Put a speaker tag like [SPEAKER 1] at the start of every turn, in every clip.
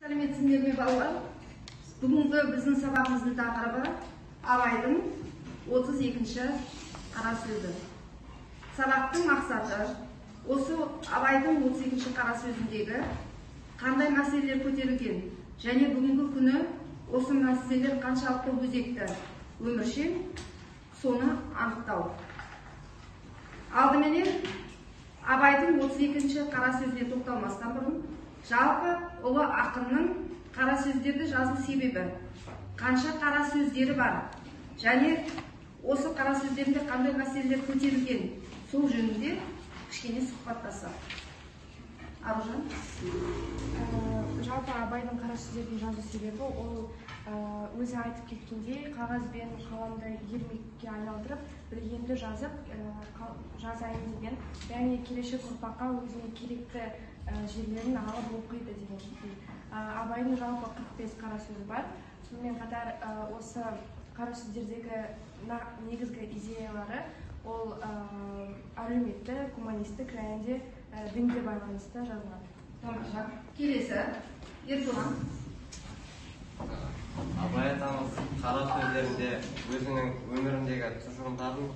[SPEAKER 1] Сәлеметсіңдер ме балалар? Бүгінгі біздің сабағымыздың тақырыбы Абайдың 32-ші қара сөзі. Сабақтың мақсаты осы Абайдың 32-ші қара сөзіндегі қандай мәселелер көтерілген және бүгінгі күні осы мәселелер қаншалықты өзекті өміршең, соны анықтау. Алдыменен Абайдың 32-ші қара сөзіне тоқталмастан бұрын жалпы ұлы ақынның қара сөздерді жазу себебі, қанша қара сөздері бар және осы қара сөздерінде қандай мәселелер көтерілген, сол жөнінде кішкене сұхбаттасақ. Аружан?
[SPEAKER 2] Жалпы Абайдың қара сөздерін жазу себебі ол өзі айтып кеткендей, қағаз бен қаламды ермекке айналдырып, білгенді жазып жазайын деген, яғни келешек ұрпаққа өзіне керекті жерлерін алып оқиды деген. Абайдың жалпы 45 қара сөзі бар. Сонымен қатар осы қара сөздердегі негізгі идеялары ол әлеуметтік, гуманистік және де дінге байланысты жазылған.
[SPEAKER 1] Тамаша. Келесі, Ердоған.
[SPEAKER 3] Абай атамыз қара сөздерінде өзінің өміріндегі тұжырымдарын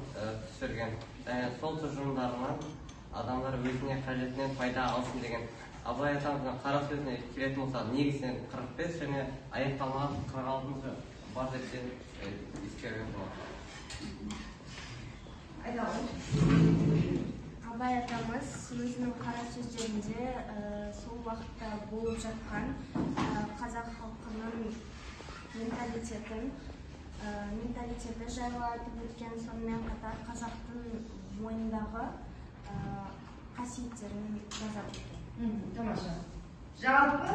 [SPEAKER 3] түсірген және сол тұжырымдарынан адамдар өзіне қажетінен пайда алсын деген. Абай атамыздың қара сөзіне келетін болса, негізінен 45 және аяқталмаған 46-шы бар деп ескерген болады.
[SPEAKER 1] Айдауыл.
[SPEAKER 2] Абай атамыз өзінің қара сөздерінде сол уақытта болып жатқан қазақ халқының менталитеті жайлы айтып өткен, сонымен қатар қазақтың бойындағы қасиеттерін жазып өткен.
[SPEAKER 1] Тамаша. Жалпы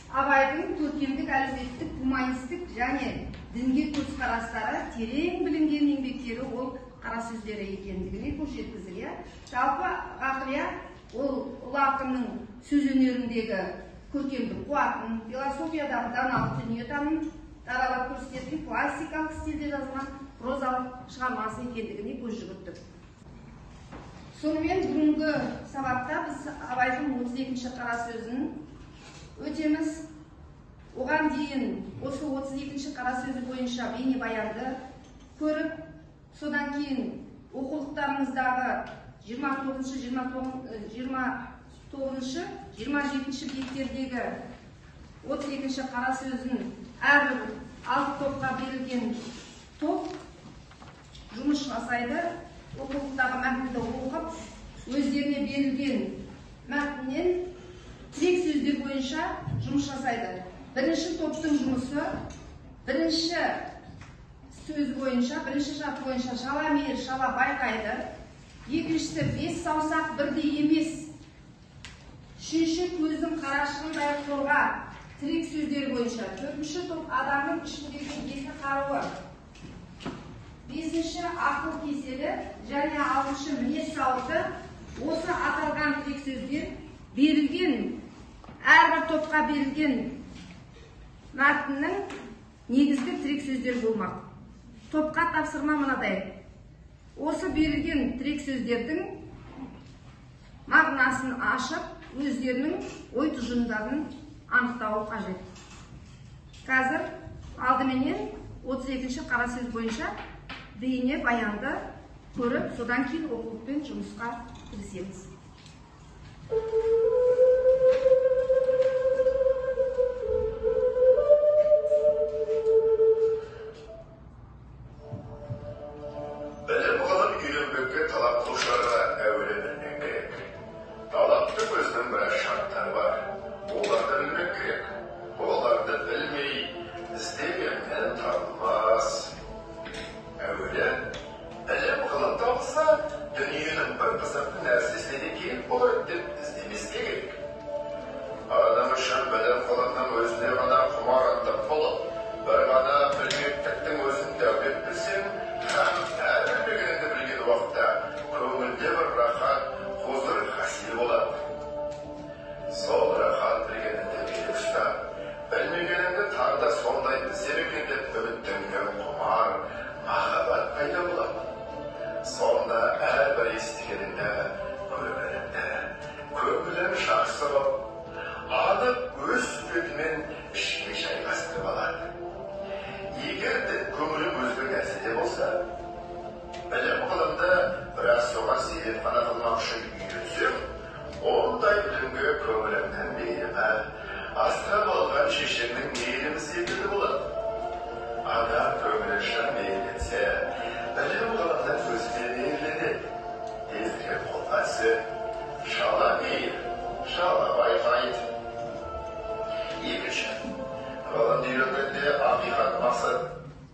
[SPEAKER 1] Абайдың көркемдік, әлеуметтік, гуманистік және дінге көзқарастары терең білінген еңбектері ол қара сөздері екендігіне көз жеткізілген. Жалпы ғақлия ол ұлы ақынның сөз өнеріндегі көркемдік қуатын, философиядағы даналық дүниетанымын даралап көрсететін классикалық стильде жазылған прозалық шығармасы екендігіне көз жүгірттік. Сонымен бүгінгі сабақта біз Абайдың 32-ші қара сөзін өтеміз. Оған дейін осы 32-ші қара сөзі бойынша бейнебаянды көріп, содан кейін оқулықтарымыздағы 29-шы, 27-ші беттердегі 32-ші қара сөзін әрбір 6 топқа берілген топ жұмыс жасайды. Оқулықтағы мәтінді оқып, өздеріне берілген мәтіннен тірек сөздер бойынша жұмыс жасайды. Бірінші топтың жұмысы бірінші сөз бойынша, бірінші шарт бойынша шала мейір, шала байқайды. Екіншісі 5 саусақ бірдей емес. Үшінші көздің қарашығындай қорға тірек сөздері бойынша. Төртінші топ адамның ішіндегі 2 қаруы. Бесінші ақыл кеселі және 6-шы мінез сауыты. Осы аталған тірек сөздер берілген, әрбір топқа берілген мәтіннің негізгі тірек сөздер болмақ. Топқа тапсырма мынадай. Осы берілген тірек сөздердің мағынасын ашып, өздерінің ой тұжырымдарын анықтауы қажет. Қазір алдыменен 32-ші қара сөз бойынша бейне баянды көріп, содан кейін оқулықпен жұмысқа кірісеміз.
[SPEAKER 4] Білім ғылым үйренбекке талап қылушыларға әуелі білмек керек. Талаптың өзінің біраз шарттары бар. Оларды білмек керек. Оларды білмей, іздегеннен табылмас. Әуелі, білім ғылым табылса, дүниенің бір қызықты нәрсесіне кейін болады деп іздемеске керек. Адам үшін білім ғылымның өзіне ғана құмарындық болып, бір ғана білмектіктің өзін дәулет білсең, әр білмегеніңді білген уақытта көңілде бір рахат, хузур хасил болады. Сол рахат білгеніңді белек ұстап, білмегеніңді таңда сондай іздер екен деп үміттенген құмар, махаббат пайда болады. Сонда әрбір естігеніңді көңілің жақсы болып, анық өз болса, білім ғылымды біраз соған зейнетхана қылмақ үшін үйренсек, ондай білімге көңілімнің мейірімі, асырап алған шешемнің мейірімі секілді болады. Адам көңілі шын мейірленсе, білім ғылымның өзіне мейірленеді. Елге қолғасы, шала мейір, шала байқайды. Екінші, ғылымды үйренгенде ақиқат мақсат.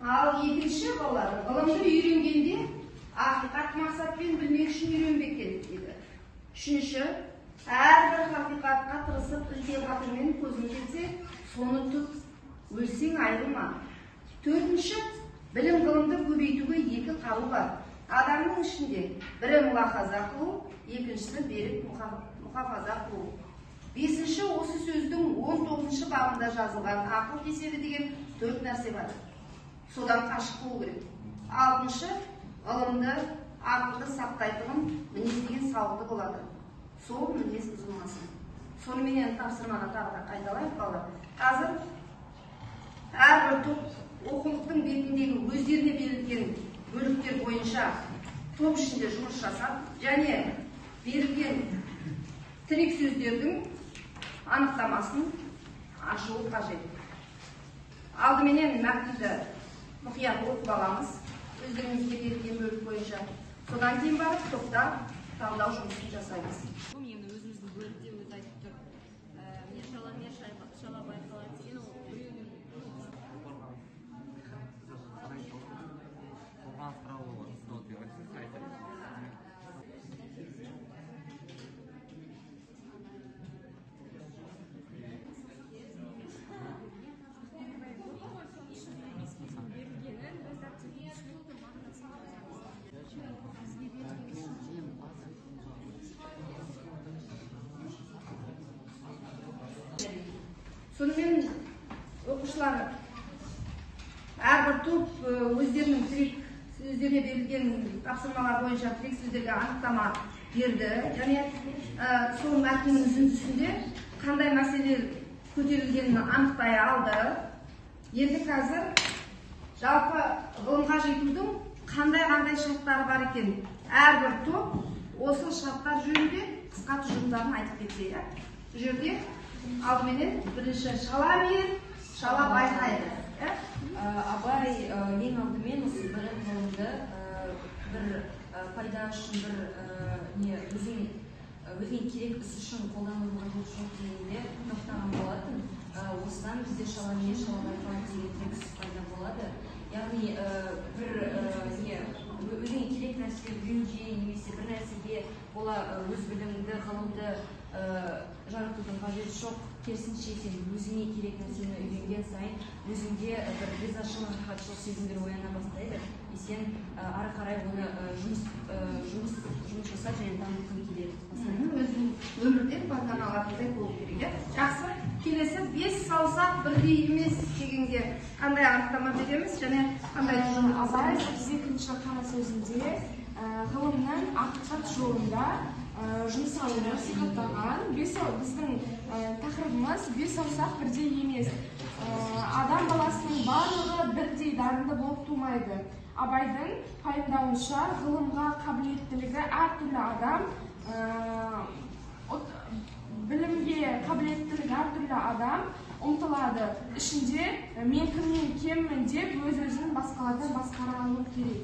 [SPEAKER 1] Ал екінші балалар, ғылымды үйренгенде ақиқат мақсатпен білмек үшін үйренбек керек дейді. Үшінші, әрбір хақиқатқа тырысып іздеп қатырмен көзің келсе, соны тұт, өлсең айырылма. Төртінші, білім ғылымды көбейтуге екі қару бар. Адамның ішінде бірі мұлахаза қылу, екіншісі берік мұхафаза қылу. Бесінші, осы сөздің 19 бабында жазылған ақыл кеселі деген 4 нәрсе бар. Содан қашық болу керек. Алтыншы, ғылымды, ақылды сақтайтын мінез деген сауықты болады. Сол мінез бұзылмасын. Соныменен тапсырманы тағы да қайталайық балалар. Қазір әрбір топ оқулықтың бетіндегі өздеріне берілген бөліктер бойынша топ ішінде жұмыс жасап, және берілген тірек сөздердің анықтамасын ашуы қажет. Алдыменен мәтінді мұқият оқып аламыз, өздеріңізге берілген бөлік бойынша. Содан кейін барып топта талдау жұмысын жасаймыз.
[SPEAKER 5] Енді өзіміздің бөлікте өзі айтып тұр. Шала байқалады деген ол біреуінің
[SPEAKER 1] Сонымен оқушылар әрбір топ өздерінің тірек сөздеріне берілген тапсырмалар бойынша тірек сөздерге анықтама берді. Және сол мәтіннің үзіндісінде қандай мәселелер көтерілгенін анықтай алды. Енді қазір жалпы ғылымға жетудің қандай шарттары бар екен. Әрбір топ осы шарттар жөнінде қысқа тұжырымдарын айтып кетсе. Бұл жерде алдыменен бірінші шала мейір, шала байқайды.
[SPEAKER 5] Абай ең алдымен осы білім ғылымды бір пайда үшін, бір өзіне керек іс үшін қолдануға жоқ дегенде тоқтаған болатын. Осыдан бізде шала мейір, шала байқайды деген текст пайда болады. Яғни өзіне керек нәрсе біреуге немесе бір нәрсеге бола өз білімді, ғылымды жаратудың қажеті жоқ. Керісінше сен өзіңе керек нәрсені үйренген сайын өзіңде бір ризашылық, рахатшылық сезімдер ояна бастайды. Сен ары қарай оны жұмыс жасап және дамытқың келеді.
[SPEAKER 1] Өзің өмірден бағдан алатындай болу керек. Жақсы. Келесі 5 саусақ бірдей емес дегенге қандай анықтама береміз және қандай тұжырым?
[SPEAKER 2] Абай 32-ші қара сөзінде ғылымның ақиқат жолында жұмсалуын насихаттаған. Біздің тақырыбымыз 5 саусақ бірдей емес. Адам баласының барлығы бірдей дарынды болып тумайды. Абайдың пайымдауынша ғылымға қабілеттілігі әртүрлі адам, білімге қабілеттілігі әртүрлі адам ұмтылады. Ішінде мен кімнен кеммін деп өз-өзін басқалардан басқара алу керек.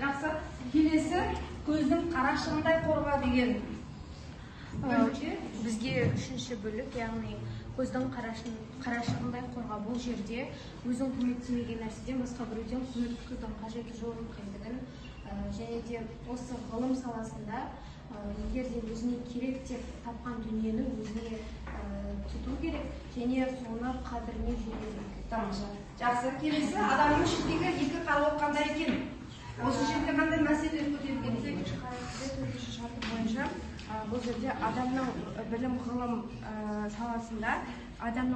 [SPEAKER 1] Жақсы. Келесі көздің қарашығындай қорға деген
[SPEAKER 2] бізге үшінші бөлік, яғни көздің қарашығындай қорға. Бұл жерде өзің көмектемеген нәрседен басқа біреуден көмек күтудің қажеті жоқ екендігін, және де осы ғылым саласында егер де өзіне керек деп тапқан дүниені өзіне тұту керек және соны қадіріне жету керек.
[SPEAKER 1] Тамаша. Жақсы. Келесі адамның ішіндегі екі қаруы қандай екен? Осы жерде қандай мәселелер көтерілген?
[SPEAKER 2] Төртінші шарты бойынша бұл жерде адамның білім ғылым саласында білім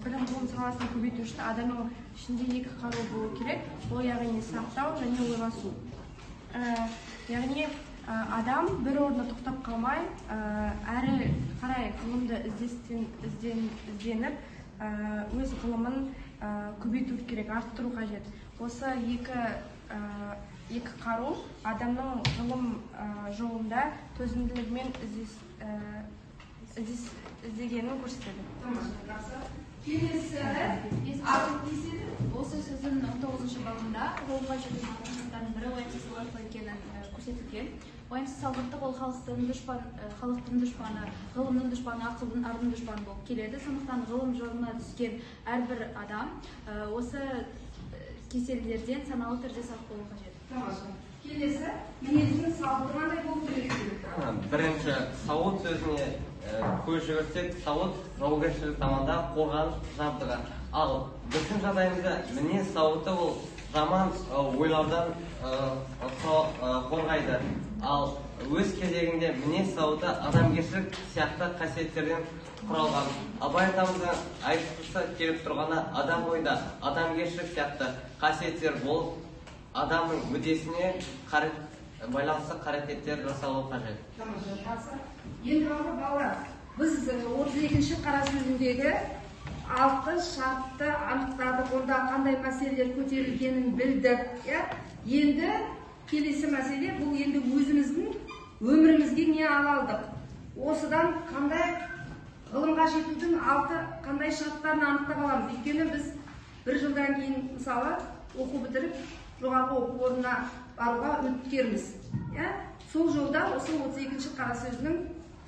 [SPEAKER 2] ғылым саласын көбейту үшін адамның ішінде екі қару болу керек. Ол яғни сақтау және ойласу. Яғни адам бір орында тоқтап қалмай, әрі қарай ғылымды ізденіп, өз ғылымын көбейту керек, арттыру қажет. осы екі қару адамның ғылым жолында төзімділігімен іздегенін көрсетеді.
[SPEAKER 5] Осы сөздің 19-шы бабында ғылымға жетудің мақсаттарының бірі уайымсыз арқылы екенін көрсетілген. Уайымсыз салғырттық ол халықтың дұшпаны, ғылымның дұшпаны, ақылдың, ардың дұшпаны болып келеді. Сондықтан ғылым жолына түскен әрбір адам осы кеселдерден саналы түрде сақ болу қажет.
[SPEAKER 1] Келесі, мінезінің сауыты қандай болу керек?
[SPEAKER 3] Бірінші, сауыт сөзіне көз жүгірсек, сауыт жаугершілік заманда қорғаныс жабдығы. Ал біздің жағдайымызда мінез сауыты ол жаман ойлардан қорғайды. Ал өз кезегінде мінез сауыты адамгершілік сияқты қасиеттерден құралған. Абай атамыздың айтқысы келіп тұрғаны адам бойында адамгершілік сияқты қасиеттер болып, адамның мүддесіне байланысты қарекеттер жасалуы қажет.
[SPEAKER 1] Енді балалар, біз 32-ші қара сөзіндегі 6 шартты анықтадық, онда қандай мәселелер көтерілгенін білдік. Енді келесі мәселе, бұл енді өзіміздің өмірімізге не ала алдық? Осыдан қандай ғылымға жетудің 6 қандай шарттарын анықтап аламыз? Өйткені біз бір жылдан кейін мысалы оқу бітіріп, жоғарғы оқу орнына баруға үміткерміз. Сол жолда осы 32-ші қара сөзінің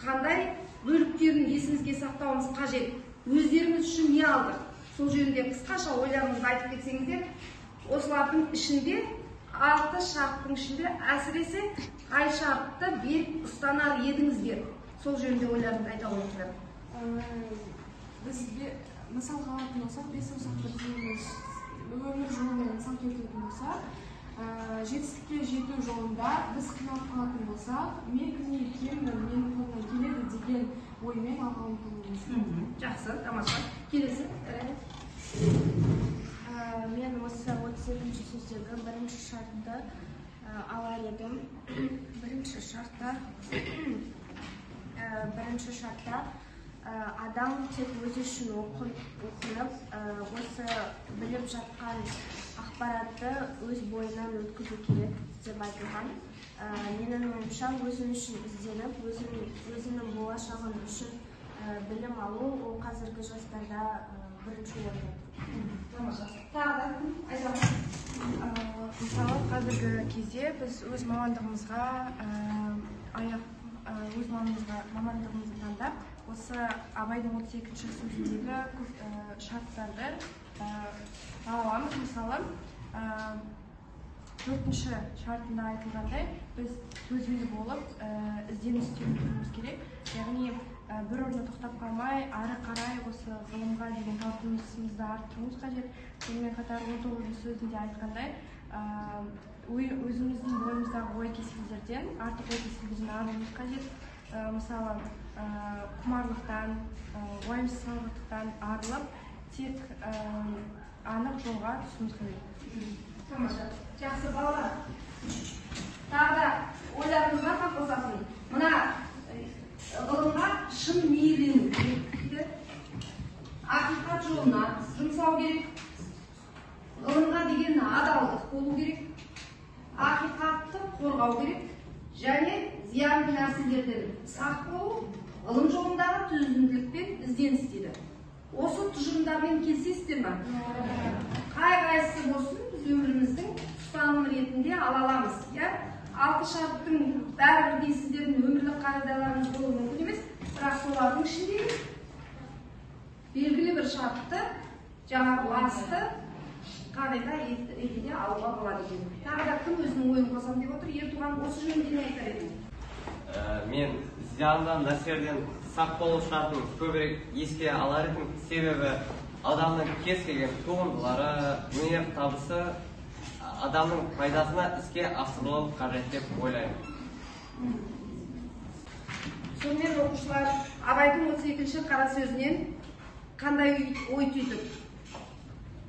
[SPEAKER 1] қандай бөліктерін есімізге сақтауымыз қажет? Өздеріміз үшін не алдық? Сол жөнінде қысқаша ойларыңызды айтып кетсеңіздер, осылардың ішінде 6 шарттың ішінде әсіресе қай шартты бек ұстанар едіңіздер? Сол жөнінде ойларыңызды айта қойыңыздар.
[SPEAKER 2] Біз мысалға алатын болсақ, 5 саусақты біздің өмір жолымен мысал келтіретін болсақ, жетістікке жету жолында біз қиналып қалатын болсақ, мен кімнен кеммін, менің қолымнан келеді деген оймен алға ұмтылуымыз.
[SPEAKER 1] Жақсы, тамаша. Келесі.
[SPEAKER 2] Мен осы 32-ші сөздегі бірінші шартты алар едім. Бірінші шартта адам тек өзі үшін оқынып, осы біліп жатқан ақпаратты өз бойынан өткізу керек деп айтылған. Менің ойымша, өзің үшін ізденіп, өзінің болашағын үшін білім алу, ол қазіргі жастарда бірінші орында.
[SPEAKER 1] Тағы да
[SPEAKER 2] Мысалы, қазіргі кезде біз өз мамандығымызға таңдап, осы Абайдың 32-ші сөзіндегі шарттарды аламыз. Мысалы, 4-ші шартында айтылғандай, біз төзімді болып, ізденіс істеуіміз керек. Яғни, бір орында тоқтап қалмай, ары қарай осы ғылымға деген талпынысымызды арттыруымыз қажет. Сонымен қатар 19-ші сөзінде айтқандай, өзіміздің бойымыздағы ой кеселдерден, артық ой кеселдерден арылуымыз қажет. Мысалы, құмарлықтан, уайымсыз салғырттықтан арылып, тек анық жолға түсуіміз қажет.
[SPEAKER 1] Жақсы балалар. Тағы да ойларыңызға қосатын. Мына ғылымға шын мейірлену керек. Ақиқат жолына жұмсау керек. Ғылымға деген адалдық болу керек. Ақиқатты қорғау керек. Және зиянды нәрселерден сақ болу, ғылым жолындағы төзімділікпен ізденіс дейді. Осы тұжырымдармен келісесіздер ме? Қай-қайсысы болсын, біз өміріміздің ұстаным ретінде ала аламыз. 6 шарттың бәрі сіздердің өмірлік қағидаларыңыз болуы мүмкін емес, бірақ солардың ішіндегі белгілі бір шартты, жаңағы басты қағида ретінде алуға болады екен. Тағы да кім өзінің ойын қосам деп отыр? Ертуған осы жөнінде не айтар едім?
[SPEAKER 3] Мен зиянды нәрселерден сақ болу шартын көбірек еске алар едім. Себебі адамның кез келген туындылары, өнер табысы адамның пайдасына іске асырылуы қажет деп ойлаймын.
[SPEAKER 1] Сонымен оқушылар Абайдың 32-ші қара сөзінен қандай ой түйдік?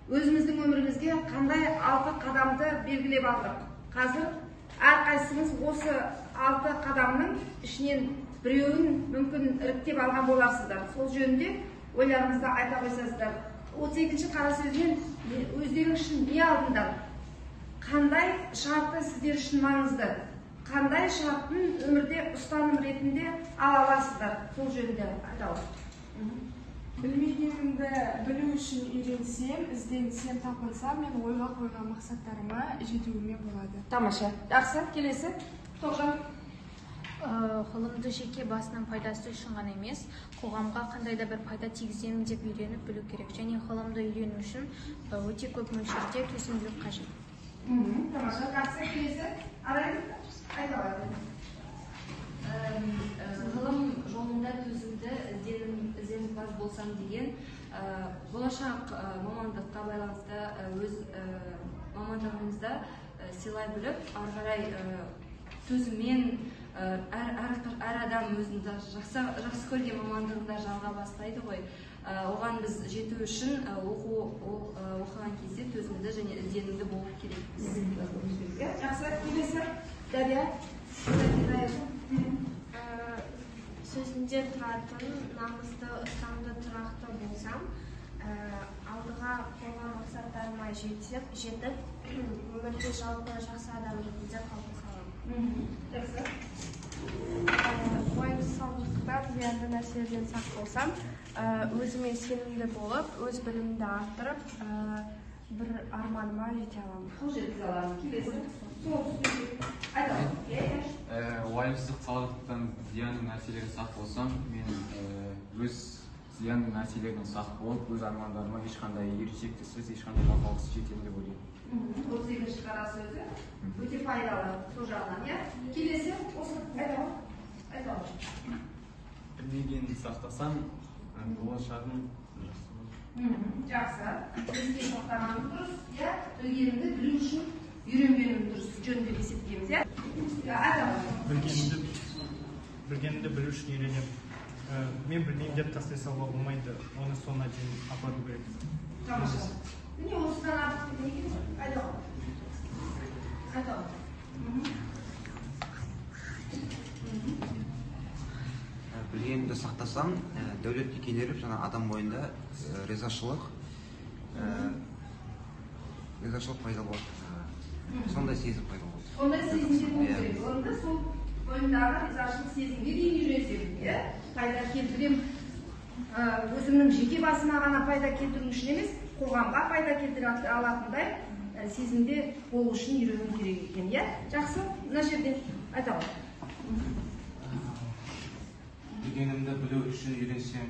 [SPEAKER 1] Өзіміздің өмірімізге қандай 6 қадамды белгілеп алдық? Қазір әрқайсымыз осы 6 қадамның ішінен біреуін мүмкін іріктеп алған боларсыздар. Сол жөнінде ойларыңызды айта қойсаңыздар. 32-ші қара сөзінен өздерің үшін не алдыңдар? қандай шарты сіздер үшін маңызды? Қандай шарттын өмірде ұстаным ретінде ала аласыздар? Сол жөнінде айталық.
[SPEAKER 2] Білмегенімді білу үшін үйренсем, ізденсем, тапынсам, мен ойға қойған мақсаттарыма жетуіме болады.
[SPEAKER 1] Тамаша. Жақсы, келесі. Тоғжан.
[SPEAKER 6] Ғылымды жеке басының пайдасы үшін ғана емес, қоғамға қандай да бір пайда тигіземін деп үйреніп білу керек. Және ғылымды үйрену үшін өте көп мөлшерде төзімділік қажет.
[SPEAKER 1] Тамаша, жақсы, келесі. Арай, айталады.
[SPEAKER 5] Ғылым жолында төзімді, ізденімпаз болсам деген, болашақ мамандыққа байланысты өз мамандығымызда сыйлай біліп, ары қарай төзіммен әр адам өзін жақсы көрген мамандығында жалға бастайды ғой. Оған біз жету үшін оқыған кезде төзімді және ізденімді болу керек.
[SPEAKER 1] Жақсы, келесі. Дария.
[SPEAKER 2] Сөзінде тұратын, намысты, ұстамды, тұрақты болсам, алдыға қойған мақсаттарыма жетіп, өмірде жалпы жақсы адам ретінде қалып қаламын.
[SPEAKER 1] Жақсы.
[SPEAKER 2] Ойымсыздықтан, зиянды нәрселерден сақ болсам, өзіме сенімді болып, өз білімімді арттырып, бір арманыма жете аламын.
[SPEAKER 1] Қол жеткізе аламын. Келесі. Сол сөзді айталым.
[SPEAKER 7] Уайымсыздық, салғырттықтан зиянды нәрселерден сақ болсам, мен өз зиянды нәрселерден сақ болып, өз армандарыма ешқандай ерекшеліксіз, ешқандай жалқаусыз жетемін деп ойлаймын.
[SPEAKER 1] 32-ші қара сөзі өте пайдалы сол жағынан, иә? Келесі, осы айталым.
[SPEAKER 7] Білмегенді сақтасам, болашағым жақсы болады.
[SPEAKER 1] Жақсы. Бізге тоқтағанымыз дұрыс, иә? Білгенімді білу үшін үйренгенім дұрыс жөнінде есептейміз, иә? Айталым.
[SPEAKER 8] Білгенімді білу үшін үйренемін. Мен білмеймін деп тастай салуға болмайды, оны соңына дейін апару керек.
[SPEAKER 1] Тамаша. Міне осыдан артық не керек? Айталым.
[SPEAKER 9] Білгенімді сақтасам, дәулетке келеріп, жаңа адам бойында ризашылық пайда болады. Сондай сезім пайда болады.
[SPEAKER 1] Сондай сезімдер болу керек. Орында сол бойындағы ризашылық сезімге дейін үйренсем, иә? Пайда келтірем, өзімнің жеке басыма ғана пайда келтіру үшін емес, қоғамға пайда келтіре алатындай сезімде болу үшін үйрену керек екен, иә? Жақсы, мына жерден айталым.
[SPEAKER 10] Білгенімді білу үшін үйренсем,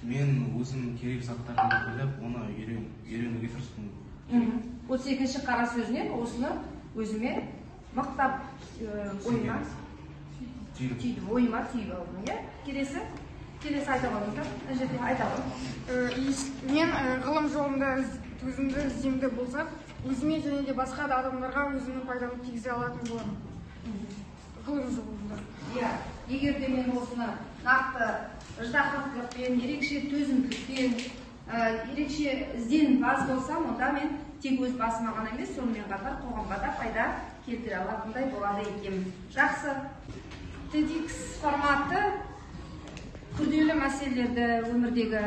[SPEAKER 10] мен өзімнің керек заттарымды біліп, оны үйренуге тырысқым.
[SPEAKER 1] 32-ші қара сөзінен осыны өзіме мықтап ойыма түйіп алдым, иә? Келесі айталымыздар, мына жерде айталым.
[SPEAKER 2] Мен ғылым жолында төзімді, ізденімді болсам, өзіме және де басқа да адамдарға өзімнің пайдамды тигізе алатын боламын. Ғылым жолында.
[SPEAKER 1] Иә, егер де мен осыны нақты ждақылықпен, ерекше төзімділікпен, ерекше ізденімпаз болсам, онда мен тек өз басыма ғана емес, сонымен қатар қоғамға да пайда келтіре алатындай болады екен. Жақсы. TEDx форматы күрделі мәселелерді өмірдегі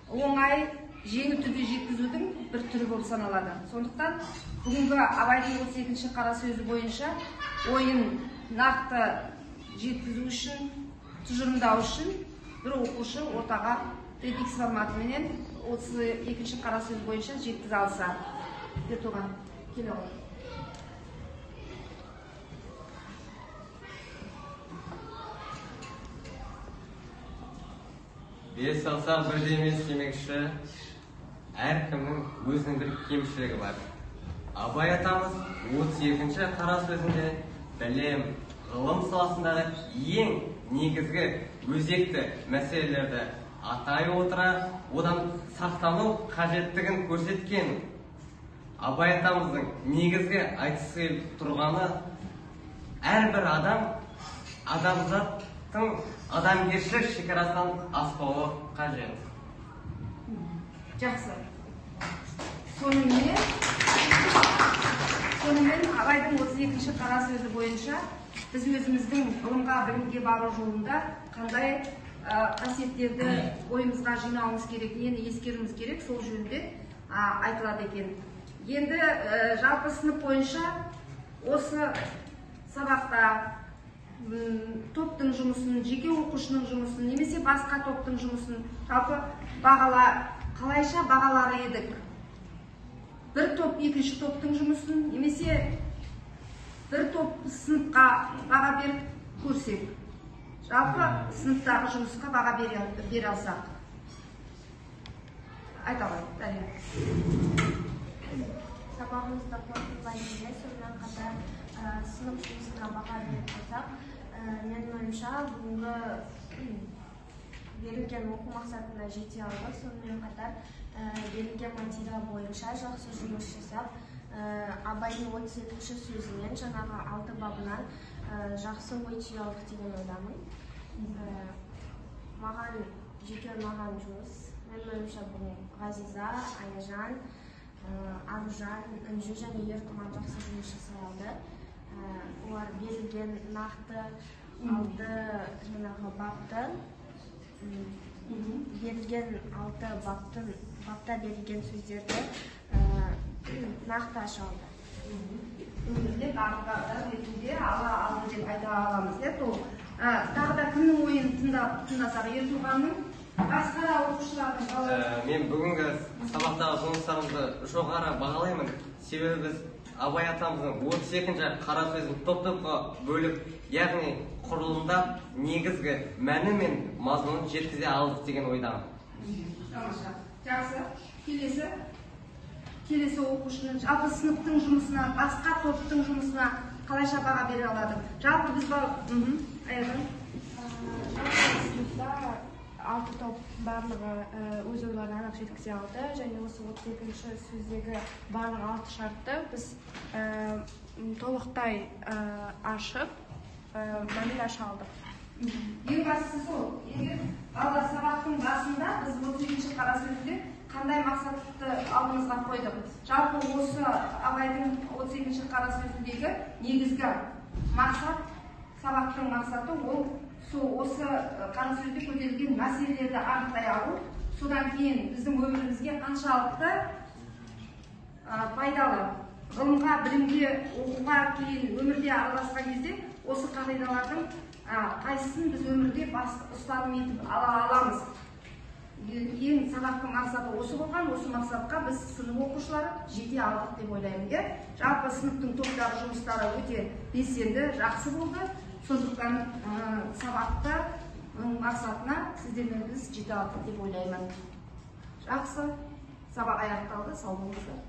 [SPEAKER 1] оңай, жеңіл түрде жеткізудің бір түрі болып саналады. Сондықтан бүгінгі Абайдың 32-ші қара сөзі бойынша ойын нақты жеткізу үшін, тұжырымдау үшін бір оқушы ортаға TEDx форматыменен 32-ші қара сөз бойынша жеткізе алса. Ертоған, келе ғой.
[SPEAKER 3] Бес алсақ бірде емес демекші, әркімнің өзінің бір кемшілігі бар. Абай атамыз 32-ші қара сөзінде білім, ғылым саласындағы ең негізгі өзекті мәселелерді атай отыра, одан сақтану қажеттігін көрсеткен. Абай атамыздың негізгі айтысы тұрғаны әрбір адамзаттың адамгершілік шекарасынан аспауы қажет.
[SPEAKER 1] Жақсы. Сонымен Абайдың 32-ші қара сөзі бойынша біз өзіміздің ғылымға, білімге бару жолында қандай қасиеттерді ойымызға жинауымыз керек, нені ескеруіміз керек, сол жөнінде айтылады екен. Енді жалпы сынып бойынша осы сабақта топтың жұмысын, жеке оқушының жұмысын, немесе басқа топтың жұмысын жалпы қалайша бағалар едік. Бір топ екінші топтың жұмысын, немесе бір топ сыныпқа баға беріп көрсек. Жалпы сыныптағы жұмысқа баға бере алсақ. Айта алайық, Дария.
[SPEAKER 2] Сабағымызды қорытындылай келе, сонымен қатар сынып жұмысына баға беріп алсақ, менің ойымша бүгінгі берілген оқу мақсатына жете алдық. Сонымен қатар берілген материал бойынша жақсы жұмыс жасап, Абайдың 37-ші сөзінен жаңағы 6 бабынан жақсы ой түйе алдық деген ойдамын. Маған жеке ұнаған жұмыс. Менің ойымша бүгін Ғазиза, Аяжан, Аружан, Үнжу және Ертұман жақсы жұмыс жасай алды. Олар берілген нақты алты жаңағы бапты, берілген 6 бапта берілген сөздерді нақты аша алды.
[SPEAKER 1] Өмірде бағыттар ретінде ала алды деп айта аламыз. Тағы да кімнің ойын тыңдасақ, Ертұғанның, басқа да оқушылардың.
[SPEAKER 3] Мен бүгінгі сабақтағы жұмыстарымызды жоғары бағалаймын. Себебі біз Абай атамыздың 32-ші қара сөзін топ-топқа бөліп, яғни құрылымда негізгі мәні мен мазмұнын жеткізе алдық деген ойдамын.
[SPEAKER 1] Тамаша. Жақсы. Келесі оқушының жалпы сыныптың жұмысына, басқа топтың жұмысына қалайша баға бере алады? Жалпы біз Аяжан.
[SPEAKER 2] Сыныпта 6 топ барлығы өз ойларын анық жеткізе алды, және осы 32-ші сөздегі барлығы 6 шартты біз толықтай ашып, мәнін аша алдық.
[SPEAKER 1] Ең бастысы сол, егер сабақтың басында біз 32-ші қара сөзде қандай мақсатты алдымызға қойдық? Жалпы осы Абайдың 32-ші қара сөзіндегі негізгі мақсат, сабақтың мақсаты ол осы қара сөзде көтерілген мәселелерді анықтай алу, содан кейін біздің өмірімізге қаншалықты пайдалы, ғылымға, білімге, оқуға кейін өмірде араласқан кезде осы қағидалардың қайсысын біз өмірде ұстаным етіп ала аламыз. Ең сабақтың мақсаты осы болған, осы мақсатқа біз сынып оқушылары жете алдық деп ойлаймын. Жалпы сыныптың топтағы жұмыстары өте белсенді, жақсы болды. Сондықтан сабақтың мақсатына сіздермен біз жете алдық деп ойлаймын. Жақсы, сабақ аяқталды, сау болыңыздар.